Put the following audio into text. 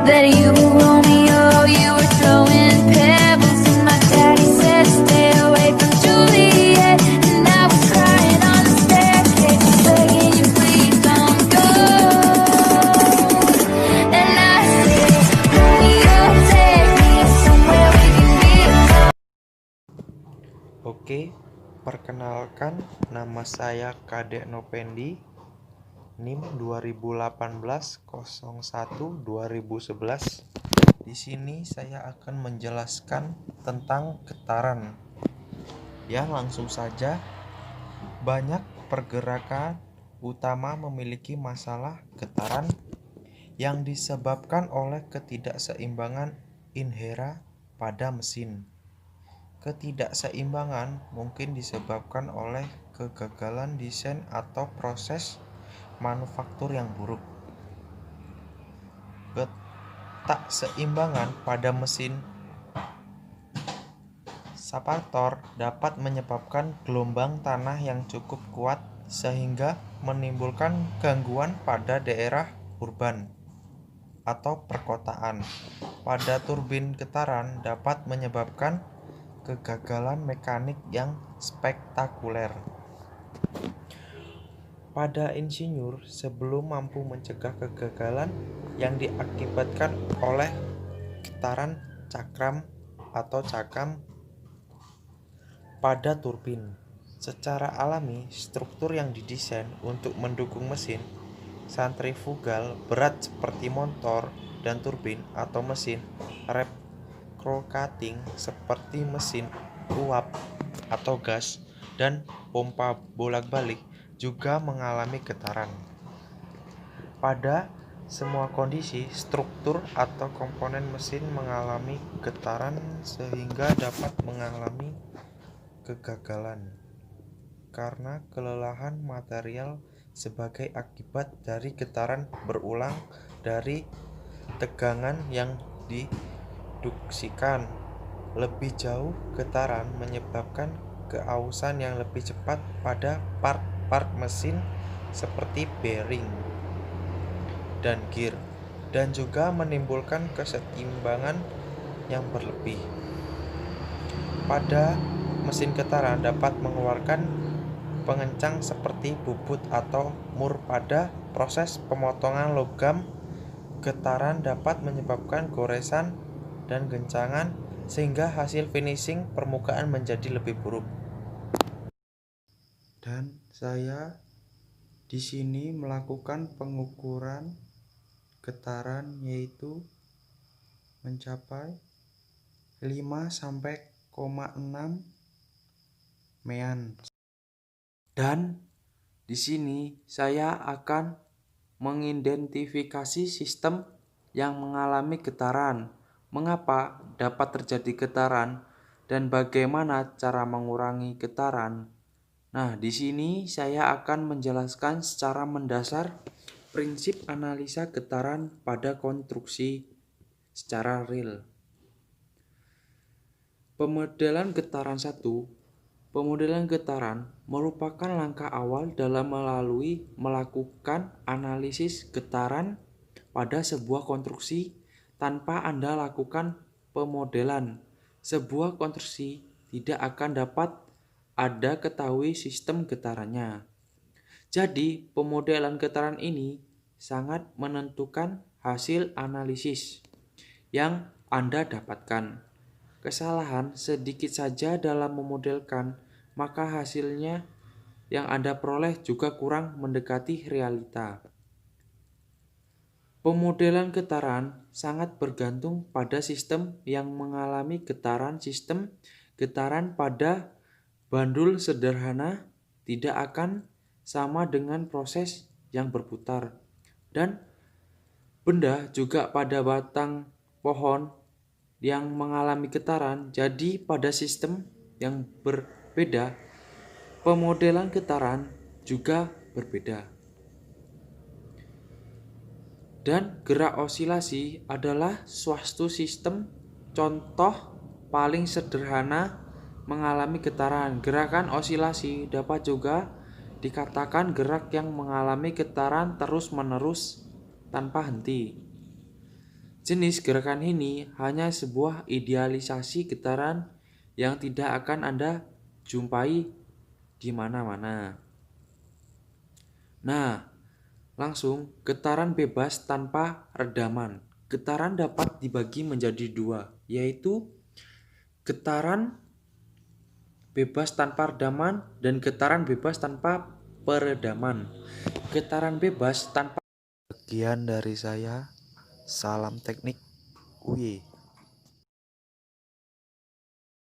that you were Romeo, you were throwing pebbles, and my daddy said stay away from Juliet, and I was crying on the staircase, begging you please don't go. And I said, Romeo, take me somewhere we can be alone. Oke, perkenalkan, nama saya Kadek Nopendi, NIM 2018-01-2011. Di sini saya akan menjelaskan tentang getaran. Ya, langsung saja. Banyak pergerakan utama memiliki masalah getaran yang disebabkan oleh ketidakseimbangan inhera pada mesin. Ketidakseimbangan mungkin disebabkan oleh kegagalan desain atau proses manufaktur yang buruk. Ketakseimbangan pada mesin separator dapat menyebabkan gelombang tanah yang cukup kuat sehingga menimbulkan gangguan pada daerah urban atau perkotaan. Pada turbin getaran dapat menyebabkan kegagalan mekanik yang spektakuler. Pada insinyur, sebelum mampu mencegah kegagalan yang diakibatkan oleh getaran cakram atau cakram pada turbin, secara alami struktur yang didesain untuk mendukung mesin sentrifugal berat seperti motor dan turbin atau mesin reciprocating seperti mesin uap atau gas dan pompa bolak-balik juga mengalami getaran. Pada semua kondisi, struktur atau komponen mesin mengalami getaran sehingga dapat mengalami kegagalan karena kelelahan material sebagai akibat dari getaran berulang dari tegangan yang diduksikan. Lebih jauh, getaran menyebabkan keausan yang lebih cepat pada part-part mesin seperti bearing dan gear, dan juga menimbulkan kesetimbangan yang berlebih. Pada mesin getaran dapat mengeluarkan pengencang seperti bubut atau mur. Pada proses pemotongan logam, getaran dapat menyebabkan goresan dan goncangan sehingga hasil finishing permukaan menjadi lebih buruk. Dan saya di sini melakukan pengukuran getaran yaitu mencapai 5,6 mean. Dan di sini saya akan mengidentifikasi sistem yang mengalami getaran, mengapa dapat terjadi getaran, dan bagaimana cara mengurangi getaran. Nah, di sini saya akan menjelaskan secara mendasar prinsip analisa getaran pada konstruksi secara real. Pemodelan getaran 1. Pemodelan getaran merupakan langkah awal dalam melakukan analisis getaran pada sebuah konstruksi. Tanpa Anda lakukan pemodelan sebuah konstruksi, tidak akan dapat Anda ketahui sistem getarannya. Jadi, pemodelan getaran ini sangat menentukan hasil analisis yang Anda dapatkan. Kesalahan sedikit saja dalam memodelkan, maka hasilnya yang Anda peroleh juga kurang mendekati realita. Pemodelan getaran sangat bergantung pada sistem yang mengalami getaran. Sistem getaran pada bandul sederhana tidak akan sama dengan proses yang berputar, dan benda juga pada batang pohon yang mengalami getaran. Jadi pada sistem yang berbeda, pemodelan getaran juga berbeda. Dan gerak osilasi adalah suatu sistem contoh paling sederhana mengalami getaran. Gerakan osilasi dapat juga dikatakan gerak yang mengalami getaran terus-menerus tanpa henti. Jenis gerakan ini hanya sebuah idealisasi getaran yang tidak akan Anda jumpai di mana-mana. Nah, langsung getaran bebas tanpa redaman. Getaran dapat dibagi menjadi dua, yaitu getaran bebas tanpa redaman dan getaran bebas tanpa peredaman. Getaran bebas tanpa. Sekian dari saya. Salam teknik. Uye.